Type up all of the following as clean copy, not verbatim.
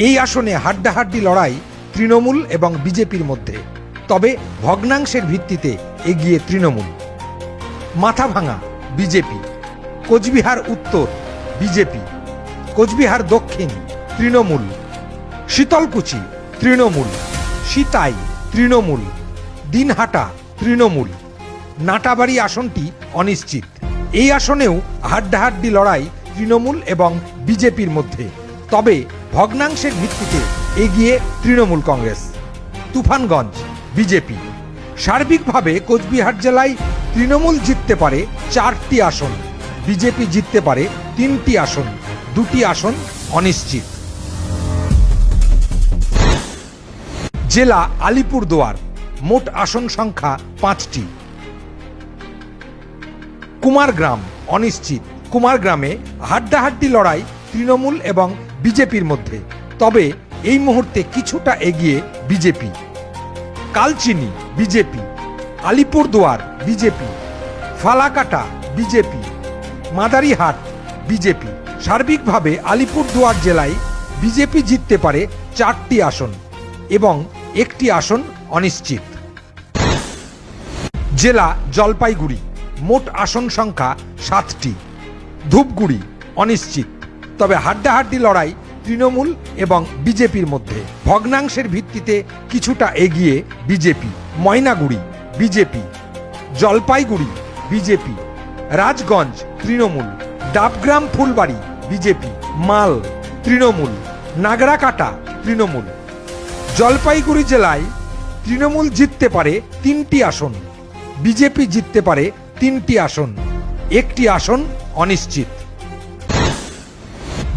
এই আসনে হাড্ডাহাড্ডি লড়াই তৃণমূল এবং বিজেপির মধ্যে, তবে ভগ্নাংশের ভিত্তিতে এগিয়ে তৃণমূল। মাথাভাঙা বিজেপি, কোচবিহার উত্তর বিজেপি, কোচবিহার দক্ষিণ তৃণমূল, শীতলকুচি তৃণমূল, সিতাই তৃণমূল, দিনহাটা তৃণমূল। নাটাবাড়ি আসনটি অনিশ্চিত। এই আসনেও হাড্ডাহাড্ডি লড়াই তৃণমূল এবং বিজেপির মধ্যে, তবে ভগ্নাংশের ভিত্তিতে এগিয়ে তৃণমূল কংগ্রেস। তুফানগঞ্জ বিজেপি। সার্বিকভাবে কোচবিহার জেলায় তৃণমূল জিততে পারে 4টি আসন, বিজেপি জিততে পারে 3টি আসন, 2টি আসন অনিশ্চিত। জেলা আলিপুরদুয়ার, মোট আসন সংখ্যা 5টি। কুমারগ্রাম অনিশ্চিত। কুমারগ্রামে হাড্ডাহাড্ডি লড়াই তৃণমূল এবং বিজেপির মধ্যে, তবে এই মুহূর্তে কিছুটা এগিয়ে BJP. Kalchini BJP, Alipurduar BJP, Falakata BJP, Madarihat BJP. সার্বিকভাবে আলিপুরদুয়ার জেলায় বিজেপি জিততে পারে 4টি আসন এবং 1টি আসন অনিশ্চিত। জেলা জলপাইগুড়ি, মোট আসন সংখ্যা 7টি। ধূপগুড়ি অনিশ্চিত, তবে হাড্ডাহাড্ডি লড়াই তৃণমূল এবং বিজেপির মধ্যে, ভগ্নাংশের ভিত্তিতে কিছুটা এগিয়ে BJP. Maynaguri BJP, Jalpaiguri BJP, Rajganj Trinamool, Dabgram Phulbari BJP, মাল তৃণমূল, নাগরাকাটা তৃণমূল। জলপাইগুড়ি জেলায় তৃণমূল জিততে পারে 3টি আসন, বিজেপি জিততে পারে 3টি আসন, 1টি আসন অনিশ্চিত।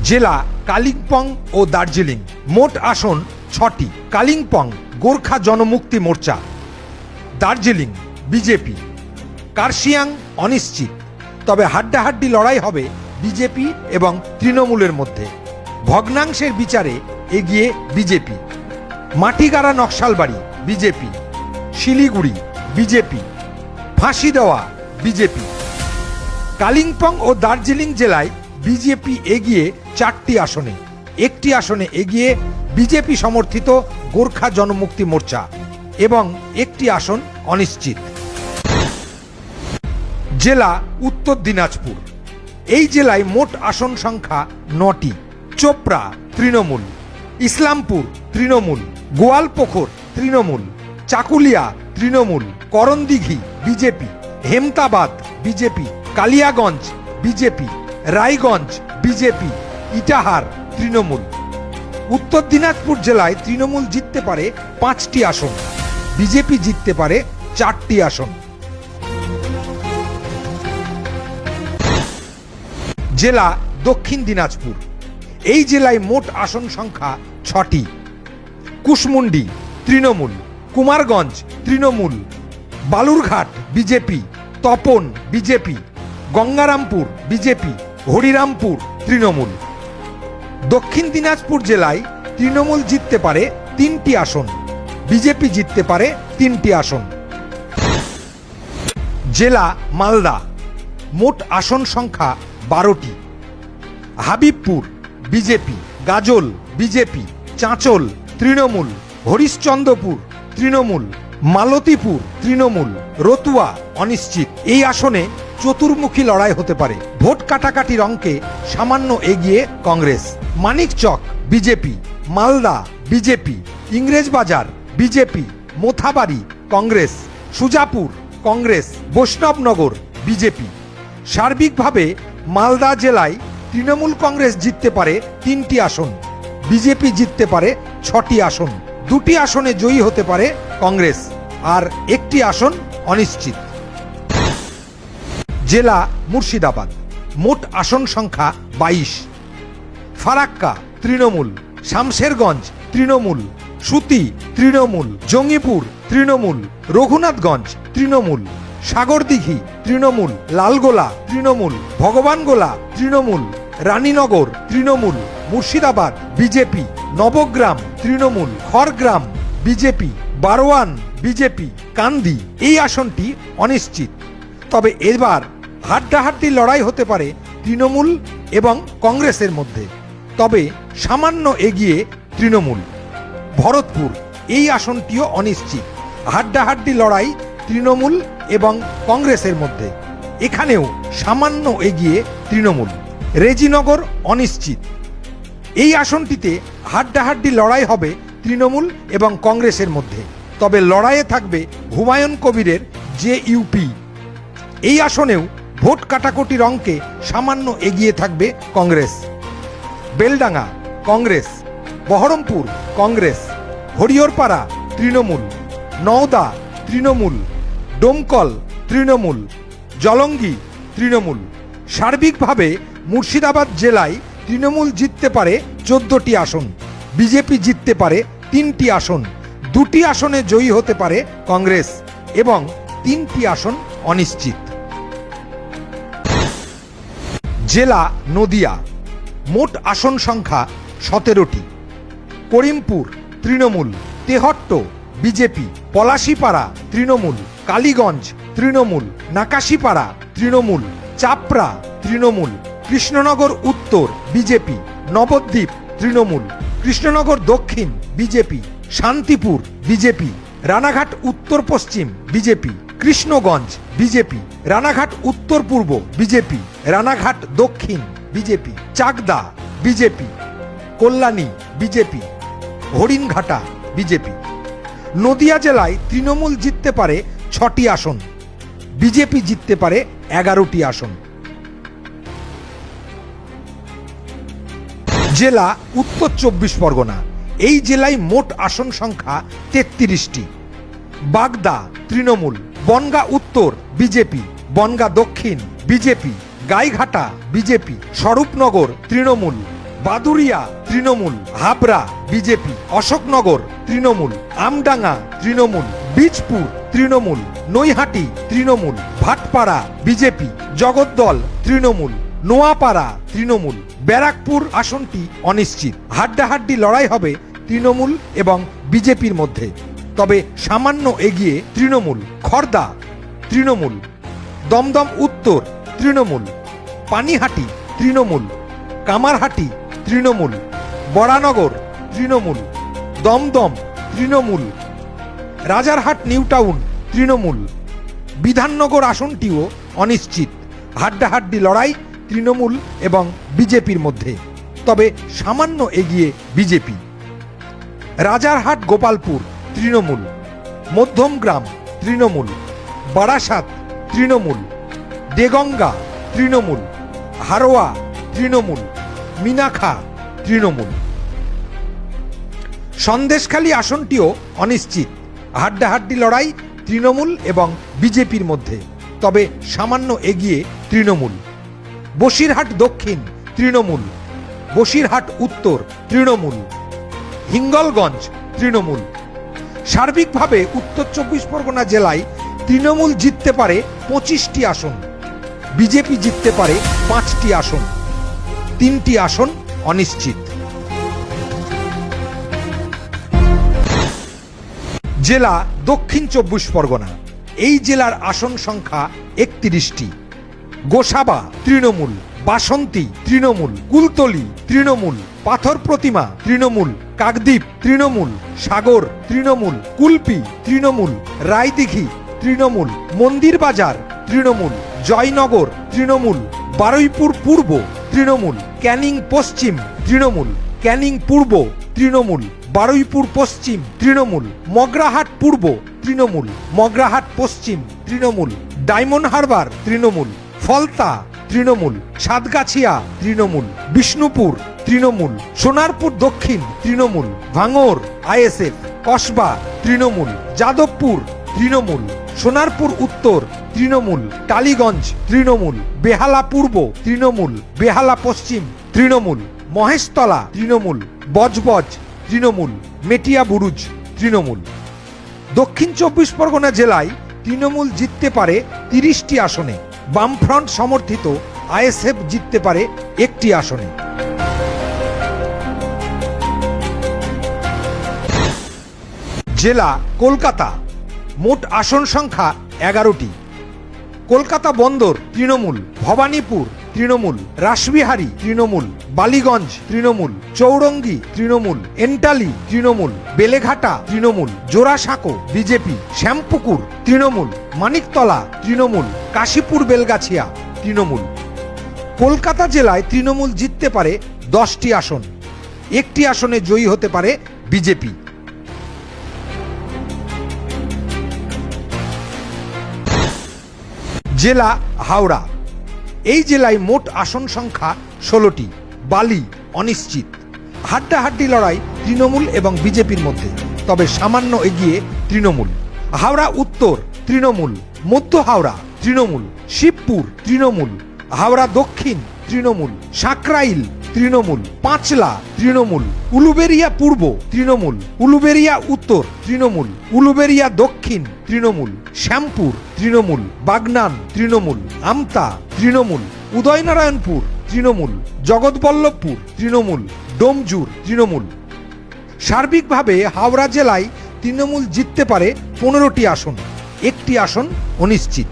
জেলা কালিম্পং ও দার্জিলিং, মোট আসন 6টি। কালিম্পং গোর্খা জনমুক্তি মোর্চা, দার্জিলিং বিজেপি, কার্শিয়াং অনিশ্চিত, তবে হাড্ডাহাড্ডি লড়াই হবে বিজেপি এবং তৃণমূলের মধ্যে, ভগ্নাংশের বিচারে এগিয়ে BJP. Matigara Naxalbari BJP, Siliguri BJP, ফাঁসি দেওয়া বিজেপি। কালিম্পং ও দার্জিলিং জেলায় বিজেপি এগিয়ে 4টি আসনে, 1টি আসনে এগিয়ে বিজেপি সমর্থিত গোর্খা জনমুক্তি মোর্চা এবং 1টি আসন অনিশ্চিত। জেলা উত্তর দিনাজপুর। এই জেলায় মোট আসন সংখ্যা 9টি। Chopra Trinamool, Islampur Trinamool, Goalpokhar Trinamool, Chakulia Trinamool, Karandighi BJP, Hemtabad BJP, Kaliaganj BJP, Raiganj BJP, Itahar Trinamool. Uttar Dinajpur জেলায় তৃণমূল জিততে পারে 5টি আসন, বিজেপি জিততে পারে 4টি আসন। জেলা দক্ষিণ দিনাজপুর। এই জেলায় মোট আসন সংখ্যা 6টি। Kushmandi Trinamool, Kumarganj Trinamool, Balurghat BJP, Tapan BJP, Gangarampur BJP, Harirampur Trinamool. Dakshin Dinajpur জেলায় তৃণমূল জিততে পারে 3টি আসন, বিজেপি জিততে পারে 3টি আসন। জেলা মালদা, মোট আসন সংখ্যা 12টি। হাবিবপুর বিজেপি, গাজল বিজেপি, চাঁচল তৃণমূল, হরিশ্চন্দ্রপুর তৃণমূল, মালতীপুর তৃণমূল, রতুয়া অনিশ্চিত। এই আসনে চতুর্মুখী লড়াই হতে পারে, ভোট কাটাকাটির অঙ্কে সামান্য এগিয়ে Congress. Manikchak BJP, Malda BJP, Englishbazar BJP, Mothabari Congress, Sujapur Congress, Baishnabnagar BJP. সার্বিকভাবে মালদা জেলায় তৃণমূল কংগ্রেস জিততে পারে 3টি আসন, বিজেপি জিততে পারে 6টি আসন, 2টি আসনে জয়ী হতে পারে কংগ্রেস আর 1টি আসন অনিশ্চিত। জেলা মুর্শিদাবাদ, মোট আসন সংখ্যা 22। Farakka Trinamool, Samserganj Trinamool, Suti Trinamool, Jangipur Trinamool, Raghunathganj Trinamool, Sagardighi Trinamool, Lalgola Trinamool, Bhagabangola Trinamool, Raninagar Trinamool, Murshidabad BJP, Nabagram Trinamool, Khargram BJP, Burwan BJP, Kandi. এই আসনটি অনিশ্চিত, তবে এবার হাড্ডাহাড্ডি লড়াই হতে পারে তৃণমূল এবং কংগ্রেসের মধ্যে, তবে সামান্য এগিয়ে তৃণমূল। ভরতপুর, এই আসনটিও অনিশ্চিত। হাড্ডাহাড্ডি লড়াই তৃণমূল এবং কংগ্রেসের মধ্যে, এখানেও সামান্য এগিয়ে তৃণমূল। রেজিনগর অনিশ্চিত। এই আসনটিতে হাড্ডাহাড্ডি লড়াই হবে তৃণমূল এবং কংগ্রেসের মধ্যে, তবে লড়াইয়ে থাকবে হুমায়ুন কবিরের জেইউপি। এই আসনেও ভোট কাটাকুটির অঙ্কে সামান্য এগিয়ে থাকবে কংগ্রেস। বেলডাঙ্গা কংগ্রেস, বহরমপুর কংগ্রেস, হরিহরপাড়া তৃণমূল, নওদা তৃণমূল, ডোমকল তৃণমূল, জলঙ্গি তৃণমূল। সার্বিকভাবে মুর্শিদাবাদ জেলায় তৃণমূল জিততে পারে 14টি আসন, বিজেপি জিততে পারে 3টি আসন, 2টি আসনে জয়ী হতে পারে কংগ্রেস এবং 3টি আসন অনিশ্চিত। জেলা নদিয়া, মোট আসন সংখ্যা 17টি। করিমপুর তৃণমূল, তেহট্ট বিজেপি, পলাশীপাড়া তৃণমূল, কালীগঞ্জ তৃণমূল, নাকাশীপাড়া তৃণমূল, চাপড়া তৃণমূল, কৃষ্ণনগর উত্তর বিজেপি, নবদ্বীপ তৃণমূল, কৃষ্ণনগর দক্ষিণ বিজেপি, শান্তিপুর বিজেপি, রানাঘাট উত্তর পশ্চিম বিজেপি, কৃষ্ণগঞ্জ বিজেপি, রানাঘাট উত্তর পূর্ব BJP, Ranaghat Dakshin BJP, Chakdaha BJP, Kalyani BJP, Haringhata BJP. Nadia জেলায় তৃণমূল জিততে পারে 6টি আসন, বিজেপি জিততে পারে 11টি আসন। জেলা উত্তর 24 পরগনা, এই জেলায় মোট আসন সংখ্যা 33টি। বাগদা তৃণমূল, বনগাঁ উত্তর BJP, Bangaon Dakshin BJP, Gaighata BJP, Swarupnagar Trinamool, Baduria Trinamool, Habra BJP, Ashoknagar Trinamool, Amdanga Trinamool, Bijpur Trinamool, Naihati Trinamool, Bhatpara BJP, Jagaddal Trinamool, Noapara Trinamool. Barrackpore আসনটি অনিশ্চিত। হাড্ডাহাড্ডি লড়াই হবে তৃণমূল এবং বিজেপির মধ্যে, তবে সামান্য এগিয়ে তৃণমূল। খড়দা তৃণমূল, দমদম উত্তর তৃণমূল, পানিহাটি তৃণমূল, কামারহাটি তৃণমূল, বরানগর তৃণমূল, দমদম তৃণমূল, রাজারহাট নিউ টাউন তৃণমূল। বিধাননগর আসনটিও অনিশ্চিত। হাড্ডাহাড্ডি লড়াই তৃণমূল এবং বিজেপির মধ্যে, তবে সামান্য এগিয়ে বিজেপি। রাজারহাট গোপালপুর তৃণমূল, মধ্যমগ্রাম তৃণমূল, বারাসাত তৃণমূল, দেগঙ্গা তৃণমূল, হারোয়া তৃণমূল, মিনাখা তৃণমূল। সন্দেশখালী আসনটিও অনিশ্চিত। হাড্ডাহাড্ডি লড়াই তৃণমূল এবং বিজেপির মধ্যে, তবে সামান্য এগিয়ে তৃণমূল। বসিরহাট দক্ষিণ তৃণমূল, বসিরহাট উত্তর তৃণমূল, হিঙ্গলগঞ্জ তৃণমূল। সার্বিকভাবে উত্তর 24 পরগনা জেলায় তৃণমূল জিততে পারে 25টি আসন, বিজেপি জিততে পারে 5টি আসন, 3টি আসন অনিশ্চিত। জেলা দক্ষিণ 24 পরগনা, এই জেলার আসন সংখ্যা 31টি। গোসাবা তৃণমূল, বাসন্তী তৃণমূল, কুলতলি তৃণমূল, পাথর প্রতিমা তৃণমূল, কাকদ্বীপ তৃণমূল, সাগর তৃণমূল, কুলপি তৃণমূল, রায়দিঘি তৃণমূল, মন্দির বাজার তৃণমূল, জয়নগর তৃণমূল, বারুইপুর পূর্ব তৃণমূল, ক্যানিং পশ্চিম তৃণমূল, ক্যানিং পূর্ব তৃণমূল, বারুইপুর পশ্চিম তৃণমূল, মগরাহাট পূর্ব তৃণমূল, মগরাহাট পশ্চিম তৃণমূল, ডায়মন্ড হারবার তৃণমূল, ফলতা তৃণমূল, সাতগাছিয়া তৃণমূল, বিষ্ণুপুর তৃণমূল, সোনারপুর দক্ষিণ তৃণমূল, ভাঙর আইএসএফ, কসবা তৃণমূল, যাদবপুর তৃণমূল, সোনারপুর উত্তর তৃণমূল, টালিগঞ্জ তৃণমূল, বেহালা পূর্ব তৃণমূল, বেহালা পশ্চিম তৃণমূল, মহেশতলা তৃণমূল, বজবজ তৃণমূল, মেটিয়া বুরুজ তৃণমূল। দক্ষিণ 24 পরগনা জেলায় তৃণমূল জিততে পারে 30টি আসনে, বামফ্রন্ট সমর্থিত আইএসএফ জিততে পারে 1টি আসনে। জেলা কলকাতা, মোট আসন সংখ্যা 11টি। কলকাতা বন্দর তৃণমূল, ভবানীপুর তৃণমূল, রাসবিহারী তৃণমূল, বালিগঞ্জ তৃণমূল, চৌরঙ্গি তৃণমূল, এন্টালি তৃণমূল, বেলেঘাটা তৃণমূল, জোড়াসাঁকো বিজেপি, শ্যামপুকুর তৃণমূল, মানিকতলা তৃণমূল, কাশীপুর বেলগাছিয়া তৃণমূল। কলকাতা জেলায় তৃণমূল জিততে পারে 10টি আসন, একটি আসনে জয়ী হতে পারে বিজেপি। জেলা হাওড়া। এই জেলায় মোট আসন সংখ্যা 16টি। বালি অনিশ্চিত। হাড্ডাহাড্ডি লড়াই তৃণমূল এবং বিজেপির মধ্যে, তবে সামান্য এগিয়ে তৃণমূল। হাওড়া উত্তর তৃণমূল, মধ্য হাওড়া তৃণমূল, শিবপুর তৃণমূল, হাওড়া দক্ষিণ তৃণমূল, সাঁকরাইল তৃণমূল, পাঁচলা তৃণমূল, উলুবেড়িয়া পূর্ব তৃণমূল, উলুবেড়িয়া উত্তর তৃণমূল, উলুবেড়িয়া দক্ষিণ তৃণমূল, শ্যামপুর তৃণমূল, বাগনান তৃণমূল, আমতা তৃণমূল, উদয়নারায়ণপুর তৃণমূল, জগৎবল্লভপুর তৃণমূল, ডোমজুর তৃণমূল। সার্বিকভাবে হাওড়া জেলায় তৃণমূল জিততে পারে 15টি আসন, একটি আসন অনিশ্চিত।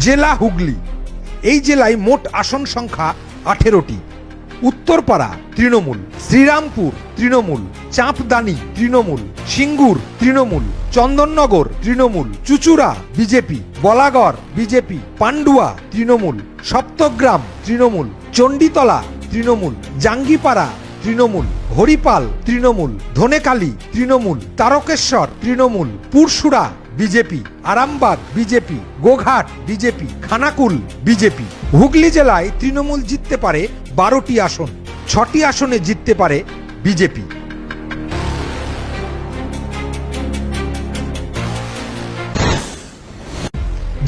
জেলা হুগলি। এই জেলায় মোট আসন সংখ্যা 18টি। Uttarpara Trinamool, Shrirampur Trinamool, Champdani Trinamool, Singur Trinamool, Chandannagar Trinamool, Chuchura BJP, Balagarh BJP, Pandua Trinamool, Saptagram Trinamool, Chanditala Trinamool, Jangipara Trinamool, Haripal Trinamool, Dhanekhali Trinamool, Tarakeswar Trinamool, Pursurah BJP, Arambagh BJP, Goghat BJP, Khanakul BJP. Hooghly জেলায় তৃণমূল জিততে পারে 12টি আসন, 6টি আসনে জিততে পারে বিজেপি।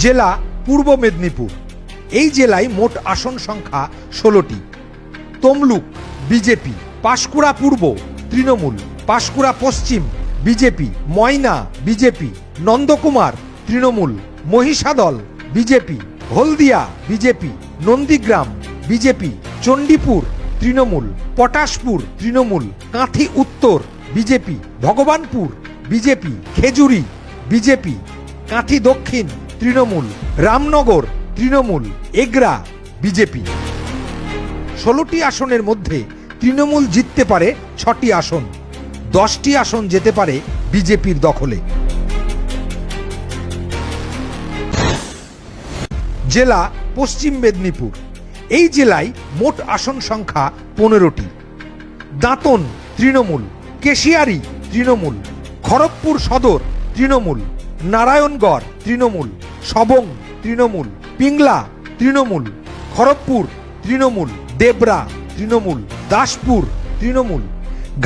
জেলা পূর্ব মেদিনীপুর। এই জেলায় মোট আসন সংখ্যা 16টি। তমলুক বিজেপি, পাঁশকুড়া পূর্ব Trinamool, Panskura Paschim BJP, Moyna BJP, Nandakumar Trinamool, Mahishadal BJP, Haldia BJP, Nandigram BJP, Chandipur Trinamool, Patashpur Trinamool, Kanthi Uttar BJP, Bhagabanpur BJP, Khejuri BJP, Kanthi Dakshin Trinamool, Ramnagar Trinamool, Egra BJP. 16টি আসনের মধ্যে তৃণমূল জিততে পারে 6টি আসন, 10টি আসন যেতে পারে বিজেপির দখলে। জেলা পশ্চিম মেদিনীপুর। এই জেলায় মোট আসন সংখ্যা 15টি। দাঁতন তৃণমূল, কেশিয়ারি তৃণমূল, খড়গপুর সদর তৃণমূল, নারায়ণগড় তৃণমূল, সবং তৃণমূল, পিংলা তৃণমূল, খড়গপুর তৃণমূল, দেবরা তৃণমূল, দাসপুর তৃণমূল,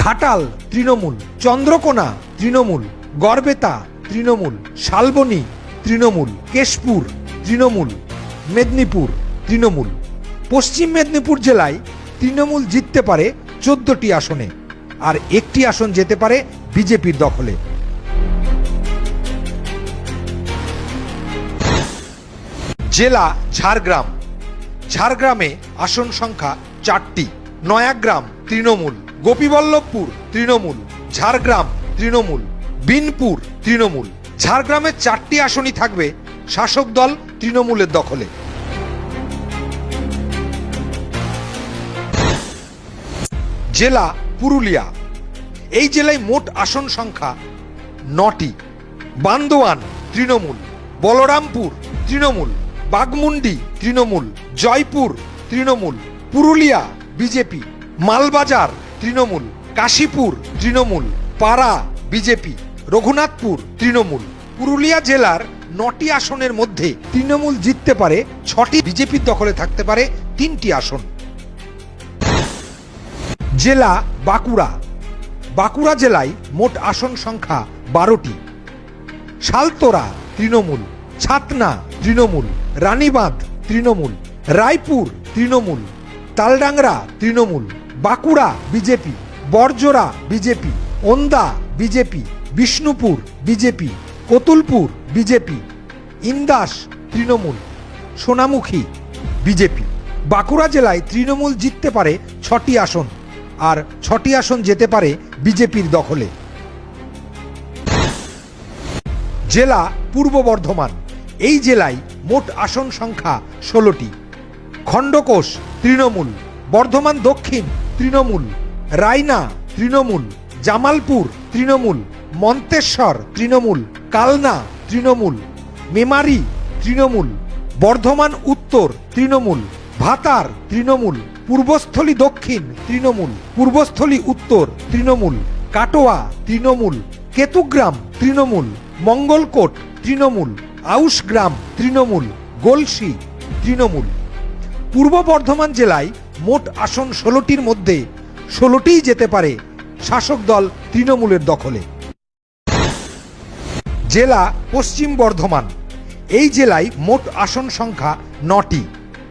ঘাটাল তৃণমূল, চন্দ্রকোনা তৃণমূল, গড়বেতা তৃণমূল, শালবনী তৃণমূল, কেশপুর তৃণমূল, মেদিনীপুর তৃণমূল। পশ্চিম মেদিনীপুর জেলায় তৃণমূল জিততে পারে 14টি আসনে, আর একটি আসন যেতে পারে বিজেপির দখলে। জেলা ঝাড়গ্রাম। ঝাড়গ্রামে আসন সংখ্যা 4টি। নয়াগ্রাম তৃণমূল, গোপীবল্লভপুর তৃণমূল, ঝাড়গ্রাম তৃণমূল, বিনপুর তৃণমূল। ঝাড়গ্রামের 4টি আসনই থাকবে শাসক দল তৃণমূলের দখলে। জেলা পুরুলিয়া। এই জেলায় মোট আসন সংখ্যা 9টি। বান্দোয়ান তৃণমূল, বলরামপুর তৃণমূল, বাগমুন্ডি তৃণমূল, জয়পুর তৃণমূল, পুরুলিয়া বিজেপি, মালবাজার তৃণমূল, কাশীপুর তৃণমূল, পাড়া বিজেপি, রঘুনাথপুর তৃণমূল। পুরুলিয়া জেলার 9টি আসনের মধ্যে তৃণমূল জিততে পারে 6টি, বিজেপির দখলে থাকতে পারে 3টি আসন। জেলা বাঁকুড়া। বাঁকুড়া জেলায় মোট আসন সংখ্যা 12টি। Saltora Trinamool, Chhatna Trinamool, Ranibandh Trinamool, Raipur Trinamool, Taldangra Trinamool, Bankura BJP, Barjora BJP, Onda BJP, Bishnupur BJP, Kotulpur BJP, Indas Trinamool, Sonamukhi BJP. Bankura জেলায় তৃণমূল জিততে পারে 6টি আসন, আর 6টি আসন যেতে পারে বিজেপির দখলে। জেলা পূর্ব বর্ধমান। এই জেলায় মোট আসন সংখ্যা 16টি। খণ্ডকোষ তৃণমূল, বর্ধমান দক্ষিণ তৃণমূল, রায়না তৃণমূল, জামালপুর তৃণমূল, মন্তেশ্বর তৃণমূল, কালনা তৃণমূল, মেমারি তৃণমূল, বর্ধমান উত্তর তৃণমূল, ভাতার তৃণমূল, পূর্বস্থলী দক্ষিণ তৃণমূল, পূর্বস্থলী উত্তর তৃণমূল, কাটোয়া তৃণমূল, কেতুগ্রাম তৃণমূল, মঙ্গলকোট তৃণমূল, আউশগ্রাম তৃণমূল, গলসি তৃণমূল। পূর্ব বর্ধমান জেলায় মোট আসন 16টির মধ্যে 16টিই যেতে পারে শাসক দল তৃণমূলের দখলে। জেলা পশ্চিম বর্ধমান। এই জেলায় মোট আসন সংখ্যা 9টি।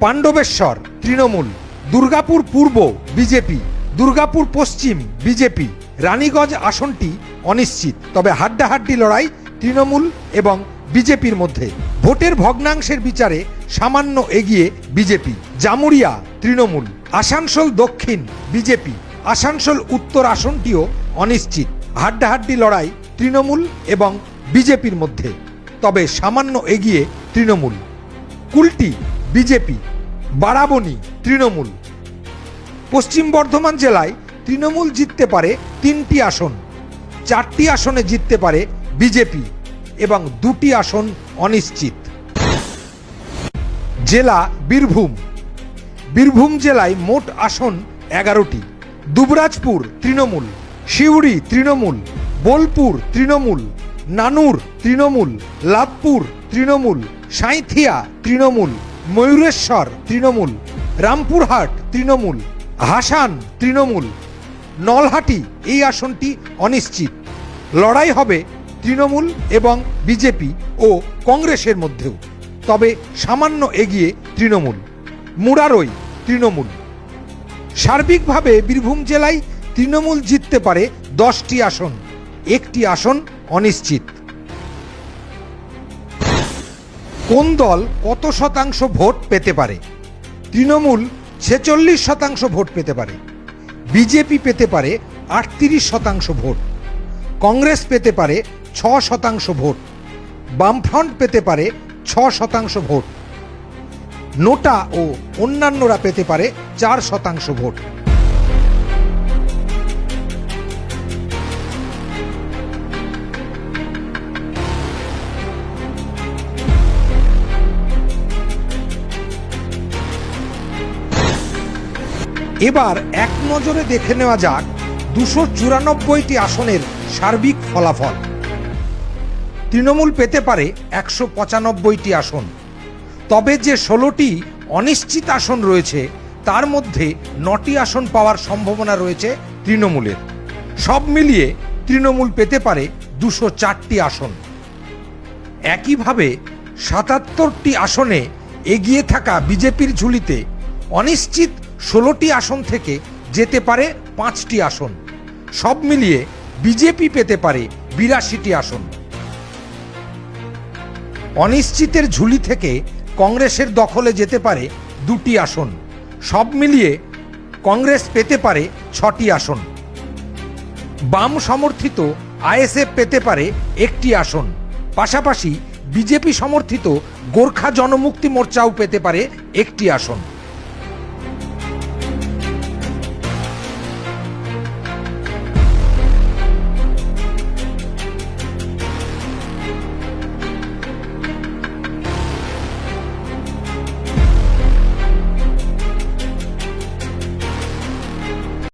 পাণ্ডবেশ্বর তৃণমূল, দুর্গাপুর পূর্ব বিজেপি, দুর্গাপুর পশ্চিম বিজেপি। রানীগঞ্জ আসনটি অনিশ্চিত, তবে হাড্ডাহাড্ডি লড়াই তৃণমূল এবং বিজেপির মধ্যে। ভোটের ভগ্নাংশের বিচারে সামান্য এগিয়ে বিজেপি। জামুরিয়া তৃণমূল, আসানসোল দক্ষিণ বিজেপি, আসানসোল উত্তর আসনটিও অনিশ্চিত। হাড্ডাহাড্ডি লড়াই তৃণমূল এবং বিজেপির মধ্যে, তবে সামান্য এগিয়ে তৃণমূল। কুলটি বিজেপি, বারাবণী তৃণমূল। পশ্চিম বর্ধমান জেলায় তৃণমূল জিততে পারে 3টি আসন, 4টি আসনে জিততে পারে বিজেপি এবং 2টি আসন অনিশ্চিত। জেলা বীরভূম। বীরভূম জেলায় মোট আসন 11টি। দুবরাজপুর তৃণমূল, সিউড়ি তৃণমূল, বোলপুর তৃণমূল, নানুর তৃণমূল, লাভপুর তৃণমূল, সাঁইথিয়া তৃণমূল, ময়ূরেশ্বর তৃণমূল, রামপুরহাট তৃণমূল, হাসান তৃণমূল, নলহাটি এই আসনটি অনিশ্চিত। লড়াই হবে তৃণমূল এবং বিজেপি ও কংগ্রেসের মধ্যেও, তবে সামান্য এগিয়ে তৃণমূল। মুরারই তৃণমূল। সার্বিকভাবে বীরভূম জেলায় তৃণমূল জিততে পারে 10টি আসন, 1টি আসন অনিশ্চিত। কোন দল কত শতাংশ ভোট পেতে পারে? তৃণমূল 46% ভোট পেতে পারে, বিজেপি পেতে পারে 38% ভোট, কংগ্রেস পেতে পারে 6% ভোট, বামফ্রন্ট পেতে পারে 6% ভোট, নোটা ও অন্যান্যরা পেতে পারে 4% ভোট। এবার এক নজরে দেখে নেওয়া যাক 294টি আসনের সার্বিক ফলাফল। তৃণমূল পেতে পারে 195টি আসন, তবে যে 16টি অনিশ্চিত আসন রয়েছে তার মধ্যে 9টি আসন পাওয়ার সম্ভাবনা রয়েছে তৃণমূলের। সব মিলিয়ে তৃণমূল পেতে পারে 204টি আসন। একইভাবে 77টি আসনে এগিয়ে থাকা বিজেপির ঝুলিতে অনিশ্চিত 16টি আসন থেকে যেতে পারে 5টি আসন। সব মিলিয়ে বিজেপি পেতে পারে 82টি আসন। অনিশ্চিতের ঝুলি থেকে কংগ্রেসের দখলে যেতে পারে 2টি আসন। সব মিলিয়ে কংগ্রেস পেতে পারে 6টি আসন। বাম সমর্থিত আইএসএফ পেতে পারে 1টি আসন। পাশাপাশি বিজেপি সমর্থিত গোর্খা জনমুক্তি মোর্চাও পেতে পারে 1টি আসন।